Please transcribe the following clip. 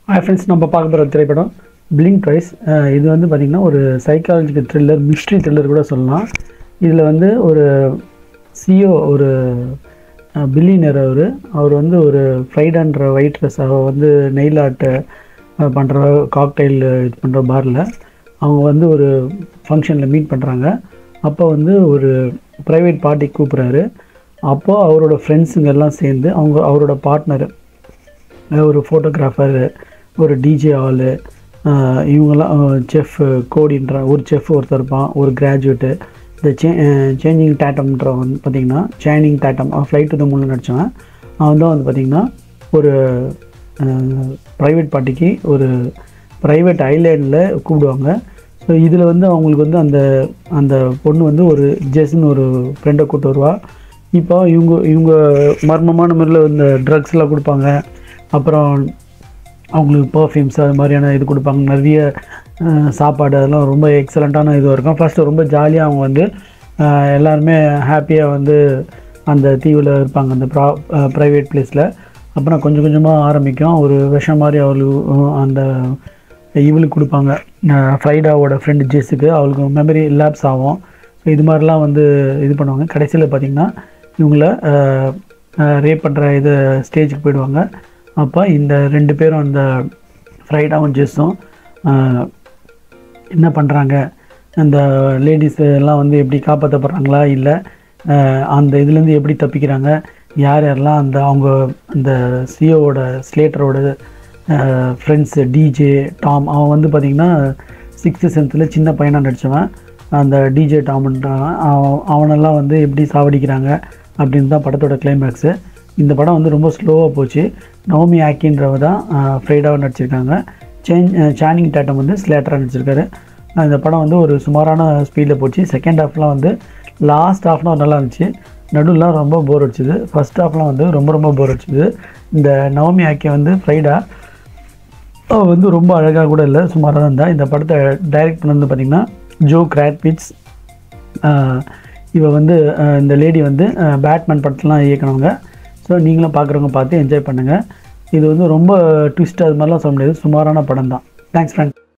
Hi friends, நம்ம பார்க்க போகிற திரைப்படம் பிளிங்க் ட்வைஸ். இது வந்து பார்த்திங்கன்னா ஒரு சைக்காலஜிக்கல் த்ரில்லர், மிஸ்ட்ரி த்ரில்லர் கூட சொல்லலாம். இதில் வந்து ஒரு சிஓ, ஒரு பில்லியனர், அவர் வந்து ஒரு ஃப்ரைடான்ற வெயிட்ரஸ், அவள் வந்து நெயில் ஆர்ட் பண்ணுற காக்டெயில் இது பண்ணுற பாரில் அவங்க வந்து ஒரு ஃபங்க்ஷனில் மீட் பண்ணுறாங்க. அப்போ வந்து ஒரு ப்ரைவேட் பார்ட்டிக்கு கூப்பிட்றாரு. அப்போது அவரோட ஃப்ரெண்ட்ஸுங்க எல்லாம் சேர்ந்து அவரோட பார்ட்னர், ஒரு ஃபோட்டோகிராஃபர், ஒரு டிஜே ஆளு, இவங்கெல்லாம் செஃப் கோடின்ற ஒரு செஃப் ஒருத்தர் இருப்பான், ஒரு கிராஜுவேட்டு. இந்த சேஞ்சிங் டேட்டம்ன்ற வந்து பார்த்திங்கன்னா சேனிங் டேட்டம், ஃப்ளைட் டு த மூணில் நடித்தவன். அவன் தான் வந்து பார்த்திங்கன்னா ஒரு ப்ரைவேட் பார்ட்டிக்கு ஒரு ப்ரைவேட் ஐலேண்டில் கூப்பிடுவாங்க. ஸோ இதில் வந்து அவங்களுக்கு வந்து அந்த பொண்ணு வந்து ஒரு ஜெஸ்ன்னு ஒரு ஃப்ரெண்டை கூப்பிட்டு வருவா. இப்போ இவங்க மர்மமான முறையில் இந்த ட்ரக்ஸ்லாம் கொடுப்பாங்க. அப்புறம் அவங்களுக்கு பர்ஃப்யூம்ஸ் அது மாதிரியான இது கொடுப்பாங்க. நிறைய சாப்பாடு அதெல்லாம் ரொம்ப எக்ஸலண்ட்டான இதுவாக இருக்கும். ஃபஸ்ட்டு ரொம்ப ஜாலியாக அவங்க வந்து எல்லாருமே ஹாப்பியாக வந்து அந்த தீவில் இருப்பாங்க, அந்த ப்ரைவேட் பிளேஸில். அப்புறம் கொஞ்சம் கொஞ்சமாக ஆரம்பிக்கும். ஒரு விஷம் மாதிரி அவளுக்கு அந்த இவளுக்கு கொடுப்பாங்க, ஃப்ரைடாவோட ஃப்ரெண்டு ஜெஸ்ஸுக்கு. அவளுக்கு மெமரி லேப்ஸ் ஆகும். ஸோ இது மாதிரிலாம் வந்து இது பண்ணுவாங்க. கடைசியில் பார்த்திங்கன்னா இவங்கள ரேப் பண்ணுற இது ஸ்டேஜுக்கு போயிடுவாங்க. அப்போ இந்த ரெண்டு பேரும், அந்த ஃப்ரைடாவும் ஜெஸ்ஸும் என்ன பண்ணுறாங்க, அந்த லேடிஸ் எல்லாம் வந்து எப்படி காப்பாற்றப்படுறாங்களா, இல்லை அந்த இதுலேருந்து எப்படி தப்பிக்கிறாங்க, யாரெல்லாம் அவங்க அந்த சிஓவோட ஸ்லேட்டரோட ஃப்ரெண்ட்ஸு டிஜே டாம், அவன் வந்து பார்த்திங்கன்னா 6th சென்த்தில் சின்ன பையனாக நடித்தவன், அந்த டிஜே டாம்ன்றவன், அவனெல்லாம் வந்து எப்படி சாவடிக்கிறாங்க அப்படின்னு தான் படத்தோட கிளைமேக்ஸு. இந்த படம் வந்து ரொம்ப ஸ்லோவாக போச்சு. நவோமி ஆக்கின்றவ தான் ஃப்ரைடாவை நடிச்சிருக்காங்க. சேனிங் டேட்டம் வந்து ஸ்லேட்டராக நடிச்சிருக்காரு. இந்த படம் வந்து ஒரு சுமாரான ஸ்பீடில் போச்சு. செகண்ட் ஹாஃப்லாம் வந்து லாஸ்ட் ஹாஃப்லாம் நல்லா இருந்துச்சு, நடுவில் ரொம்ப போர் அடிச்சுது. ஃபஸ்ட் ஹாஃப்லாம் வந்து ரொம்ப போர் அடிச்சுது. இந்த நவோமி ஆக்கி வந்து ஃப்ரைடா வந்து ரொம்ப அழகாக கூட இல்லை, சுமாராக தான் இருந்தால். இந்த படத்தை டைரக்ட் பண்ணது பார்த்திங்கன்னா ஜோ கிராட்விட்ஸ். இவ வந்து இந்த லேடி வந்து பேட்மேன் படத்தெலாம் இயக்குனவங்க. ஸோ நீங்களும் பார்க்குறவங்க பார்த்து என்ஜாய் பண்ணுங்கள். இது வந்து ரொம்ப ட்விஸ்ட் அது மாதிரிலாம் சொல்ல முடியாது, சுமாரான படம் தான். Thanks friend.